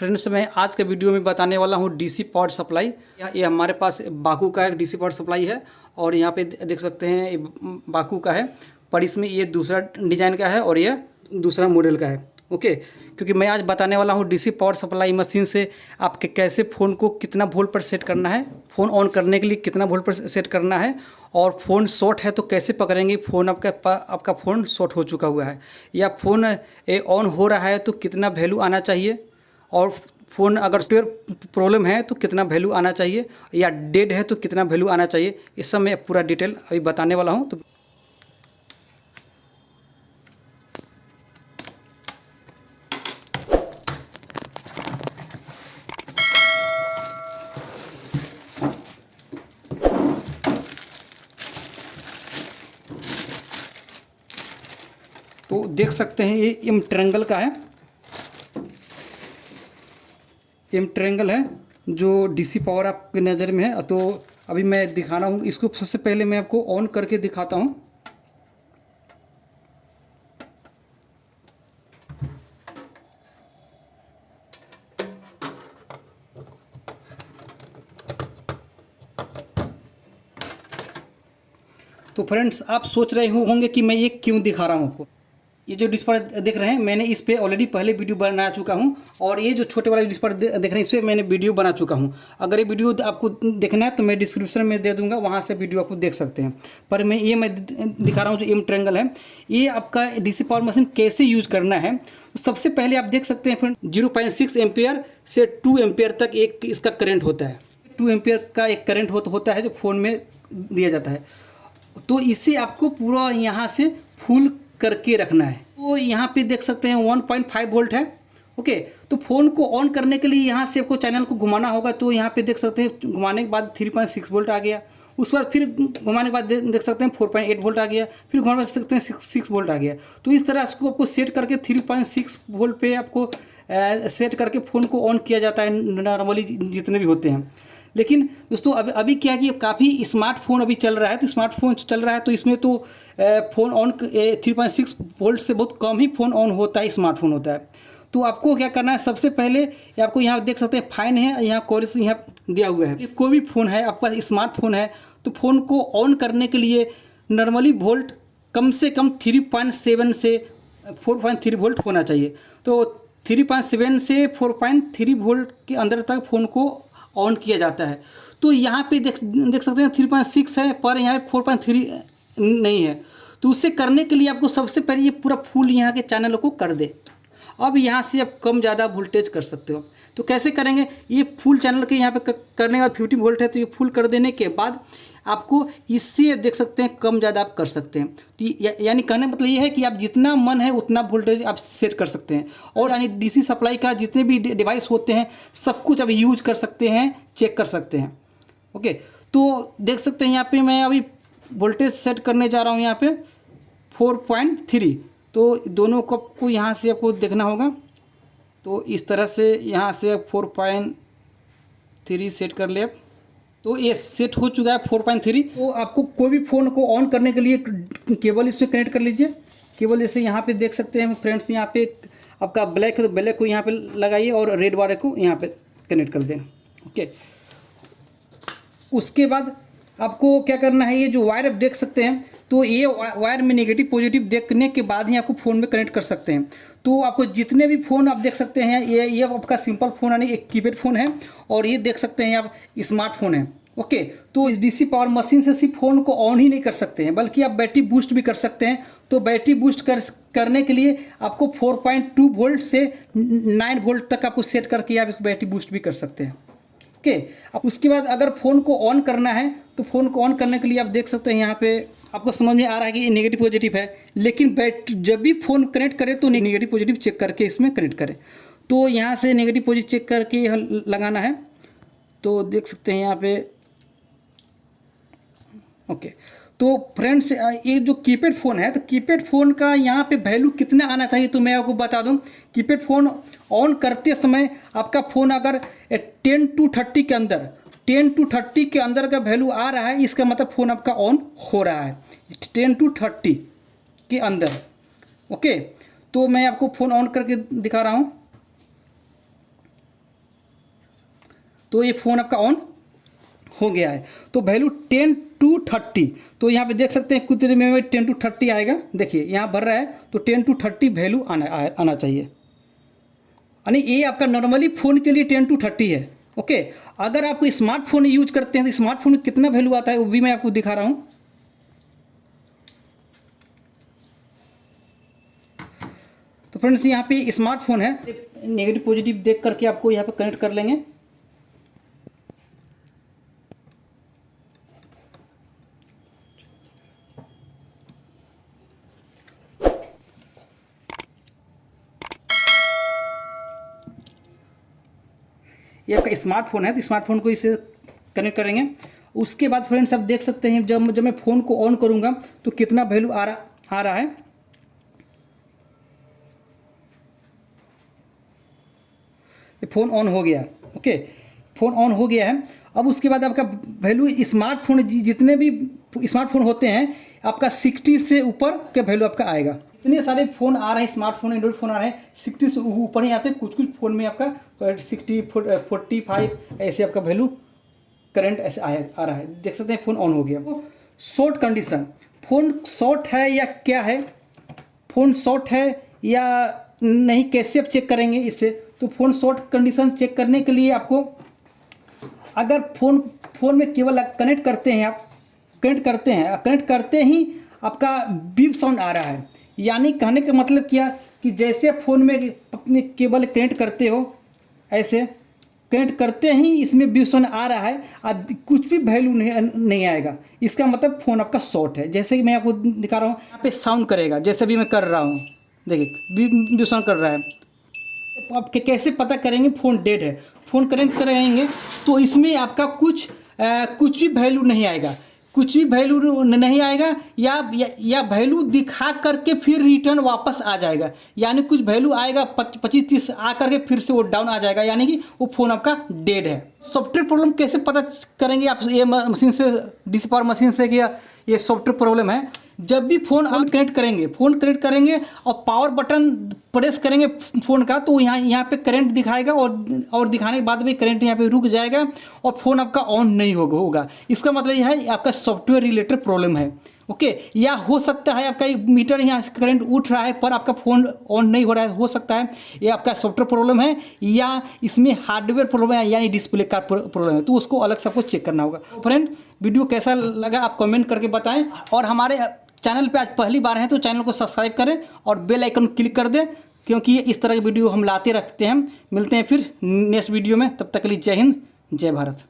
Friends, मैं आज के वीडियो में बताने वाला हूँ डीसी पावर सप्लाई। ये हमारे पास बाकू का एक डीसी पावर सप्लाई है और यहाँ पे देख सकते हैं ये बाकू का है, पर इसमें ये दूसरा डिज़ाइन का है और ये दूसरा मॉडल का है। ओके, क्योंकि मैं आज बताने वाला हूँ डीसी पावर सप्लाई मशीन से आपके कैसे फ़ोन को कितना वोल्ट पर सेट करना है, फ़ोन ऑन करने के लिए कितना वोल्ट पर सेट करना है, और फ़ोन शॉर्ट है तो कैसे पकड़ेंगे। फ़ोन आपका फ़ोन शॉर्ट हो चुका हुआ है या फ़ोन ऑन हो रहा है तो कितना वैल्यू आना चाहिए, और फ़ोन अगर सॉफ्टवेयर प्रॉब्लम है तो कितना वैल्यू आना चाहिए, या डेड है तो कितना वैल्यू आना चाहिए। इस सब मैं पूरा डिटेल अभी बताने वाला हूँ। तो देख सकते हैं ये एम ट्रायंगल का है, एम ट्रायंगल है जो डीसी पावर आपके नज़र में है। तो अभी मैं दिखा रहा हूँ इसको। सबसे पहले मैं आपको ऑन करके दिखाता हूँ। तो फ्रेंड्स, आप सोच रहे होंगे कि मैं ये क्यों दिखा रहा हूँ आपको। ये जो डिस्प्ले देख रहे हैं, मैंने इस पे ऑलरेडी पहले वीडियो बना चुका हूँ, और ये जो छोटे वाले डिस्प्ले देख रहे हैं इस पर मैंने वीडियो बना चुका हूँ। अगर ये वीडियो आपको देखना है तो मैं डिस्क्रिप्शन में दे दूँगा, वहाँ से वीडियो आपको देख सकते हैं। पर मैं दिखा रहा हूँ जो एम ट्रायंगल है, ये आपका डीसी पावर मशीन कैसे यूज करना है। सबसे पहले आप देख सकते हैं फ्रेंड, 0.6 एम्पियर से 2 एम्पियर तक एक इसका करंट होता है। 2 एम्पियर का एक करंट होता है जो फ़ोन में दिया जाता है। तो इसे आपको पूरा यहाँ से फुल करके रखना है। तो यहाँ पे देख सकते हैं 1.5 वोल्ट है। ओके, तो फ़ोन को ऑन करने के लिए यहाँ से आपको चैनल को घुमाना होगा। तो यहाँ पे देख सकते हैं घुमाने के बाद 3.6 वोल्ट आ गया। उसके बाद फिर घुमाने के बाद देख सकते हैं 4.8 वोल्ट आ गया। फिर घुमा सकते हैं 6 वोल्ट आ गया। तो इस तरह इसको आपको सेट करके 3.6 वोल्ट पे आपको सेट करके फ़ोन को ऑन किया जाता है नॉर्मली जितने भी होते हैं। लेकिन दोस्तों अभी क्या है कि काफ़ी स्मार्टफोन अभी चल रहा है। तो स्मार्टफोन चल रहा है तो इसमें तो फ़ोन ऑन 3.6 वोल्ट से बहुत कम ही फ़ोन ऑन होता है, स्मार्टफोन होता है। तो आपको क्या करना है, सबसे पहले आपको यहाँ देख सकते हैं फाइन है, यहाँ कोर्स यहाँ दिया हुआ है। कोई भी फ़ोन है आपका स्मार्टफोन है तो फ़ोन को ऑन करने के लिए नॉर्मली वोल्ट कम से कम 3.7 से 4.3 वोल्ट होना चाहिए। तो 3.7 से 4.3 वोल्ट के अंदर तक फ़ोन को ऑन किया जाता है। तो यहाँ पे देख सकते हैं 3.6 है, पर यहाँ 4.3 नहीं है। तो उसे करने के लिए आपको सबसे पहले ये पूरा फुल यहाँ के चैनल को कर दे। अब यहाँ से आप कम ज़्यादा वोल्टेज कर सकते हो। तो कैसे करेंगे, ये फुल चैनल के यहाँ पे करने के बाद 50 वोल्ट है तो ये फुल कर देने के बाद आपको इससे देख सकते हैं कम ज़्यादा आप कर सकते हैं। तो यानी कहने मतलब ये है कि आप जितना मन है उतना वोल्टेज आप सेट कर सकते हैं। और यानी डीसी सप्लाई का जितने भी डिवाइस होते हैं सब कुछ आप यूज कर सकते हैं, चेक कर सकते हैं। ओके, तो देख सकते हैं यहाँ पे मैं अभी वोल्टेज सेट करने जा रहा हूँ यहाँ पे 4.3। तो दोनों को आपको यहाँ से आपको देखना होगा। तो इस तरह से यहाँ से 4.3 सेट कर ले। तो ये सेट हो चुका है 4.3। तो आपको कोई भी फ़ोन को ऑन करने के लिए केबल इसमें कनेक्ट कर लीजिए। केबल जैसे यहाँ पे देख सकते हैं फ्रेंड्स, यहाँ पे आपका ब्लैक है तो ब्लैक को यहाँ पे लगाइए और रेड वाले को यहाँ पे कनेक्ट कर दें। ओके, उसके बाद आपको क्या करना है, ये जो वायर आप देख सकते हैं तो ये वायर में नेगेटिव पॉजिटिव देखने के बाद ही आपको फ़ोन में कनेक्ट कर सकते हैं। तो आपको जितने भी फ़ोन आप देख सकते हैं, ये आपका सिंपल फ़ोन यानी एक कीपैड फ़ोन है, और ये देख सकते हैं आप स्मार्टफोन है। ओके, तो इस डीसी पावर मशीन से सिर्फ फ़ोन को ऑन ही नहीं कर सकते हैं बल्कि आप बैटरी बूस्ट भी कर सकते हैं। तो बैटरी बूस्ट करने के लिए आपको 4.2 वोल्ट से 9 वोल्ट तक आपको सेट करके आप बैटरी बूस्ट भी कर सकते हैं। ओके, अब उसके बाद अगर फ़ोन को ऑन करना है तो फ़ोन को ऑन करने के लिए आप देख सकते हैं यहाँ पे आपको समझ में आ रहा है कि ये नेगेटिव पॉजिटिव है। लेकिन जब भी फ़ोन कनेक्ट करें तो नेगेटिव पॉजिटिव चेक करके इसमें कनेक्ट करें। तो यहाँ से नेगेटिव पॉजिटिव चेक करके लगाना है। तो देख सकते हैं यहाँ पे। ओके, तो फ्रेंड्स ये जो कीपैड फ़ोन है तो कीपैड फ़ोन का यहाँ पे वैल्यू कितना आना चाहिए तो मैं आपको बता दूँ। कीपैड फ़ोन ऑन करते समय आपका फ़ोन अगर 10 to 30 के अंदर 10 to 30 के अंदर का वैल्यू आ रहा है, इसका मतलब फ़ोन आपका ऑन हो रहा है 10 to 30 के अंदर। ओके, तो मैं आपको फ़ोन ऑन करके दिखा रहा हूँ। तो ये फ़ोन आपका ऑन हो गया है। तो वैल्यू 10 to 30, तो यहाँ पे देख सकते हैं कुछ देर में 10 to 30 आएगा। देखिए यहाँ भर रहा है, तो 10 to 30 वैल्यू आना चाहिए। यानी ये आपका नॉर्मली फ़ोन के लिए 10 to 30 है। ओके, अगर आप स्मार्टफोन यूज करते हैं तो स्मार्टफोन में कितना वैल्यू आता है वो भी मैं आपको दिखा रहा हूँ। तो फ्रेंड्स यहाँ पे स्मार्टफोन है, नेगेटिव पॉजिटिव देख करके आपको यहाँ पे कनेक्ट कर लेंगे। ये आपका स्मार्टफोन है, तो स्मार्टफोन को इसे कनेक्ट करेंगे। उसके बाद फ्रेंड्स आप देख सकते हैं जब मैं फ़ोन को ऑन करूँगा तो कितना वैल्यू आ रहा है। ये फ़ोन ऑन हो गया। ओके, फ़ोन ऑन हो गया है। अब उसके बाद आपका वैल्यू स्मार्टफोन जितने भी स्मार्टफोन होते हैं आपका 60 से ऊपर का वैल्यू आपका आएगा। इतने सारे फ़ोन आ रहे हैं, स्मार्टफोन एंड्रॉइड फ़ोन आ रहे हैं, 60 से ऊपर ही आते हैं। कुछ फ़ोन में आपका 60 45 ऐसे आपका वैल्यू करंट ऐसे आ रहा है। देख सकते हैं फ़ोन ऑन हो गया। शॉर्ट कंडीशन, फ़ोन शॉर्ट है या क्या है, फ़ोन शॉर्ट है या नहीं, कैसे आप चेक करेंगे इससे? तो फ़ोन शॉर्ट कंडीशन चेक करने के लिए आपको, अगर फ़ोन में केवल कनेक्ट करते हैं, आप कनेक्ट करते ही आपका बीप साउंड आ रहा है, यानी कहने का मतलब क्या कि जैसे फ़ोन में अपने केबल कनेक्ट करते हो, ऐसे कनेक्ट करते ही इसमें बीप साउंड आ रहा है, अब कुछ भी वैल्यू नहीं आएगा, इसका मतलब फ़ोन आपका शॉर्ट है। जैसे कि मैं आपको दिखा रहा हूँ, यहाँ पे साउंड करेगा, जैसे भी मैं कर रहा हूँ, देखिए बीप साउंड कर रहा है। आप कैसे पता करेंगे फ़ोन डेड है? फ़ोन कनेक्ट करेंगे तो इसमें आपका कुछ भी वैल्यू नहीं आएगा, कुछ भी वैल्यू नहीं आएगा, या वैल्यू दिखा करके फिर रिटर्न वापस आ जाएगा। यानी कुछ वैल्यू आएगा 25-30 आ करके फिर से वो डाउन आ जाएगा, यानी कि वो फ़ोन आपका डेड है। सॉफ्टवेयर प्रॉब्लम कैसे पता करेंगे आप ये मशीन से, डीसी पावर मशीन से, कि ये सॉफ्टवेयर प्रॉब्लम है? जब भी फ़ोन कनेक्ट करेंगे और पावर बटन प्रेस करेंगे फ़ोन का, तो यहाँ पे करंट दिखाएगा और दिखाने के बाद में करंट यहाँ पे रुक जाएगा और फ़ोन आपका ऑन नहीं होगा। इसका मतलब यह है आपका सॉफ्टवेयर रिलेटेड प्रॉब्लम है। ओके, या हो सकता है आपका मीटर यहाँ से करंट उठ रहा है पर आपका फ़ोन ऑन नहीं हो रहा है, हो सकता है ये आपका सॉफ्टवेयर प्रॉब्लम है या इसमें हार्डवेयर प्रॉब्लम है, यानी डिस्प्ले का प्रॉब्लम है। तो उसको अलग से आपको चेक करना होगा। तो फ्रेंड, वीडियो कैसा लगा आप कमेंट करके बताएं, और हमारे चैनल पे आज पहली बार है तो चैनल को सब्सक्राइब करें और बेल आइकन क्लिक कर दें, क्योंकि इस तरह की वीडियो हम लाते रहते हैं। मिलते हैं फिर नेक्स्ट वीडियो में, तब तक के लिए जय हिंद, जय भारत।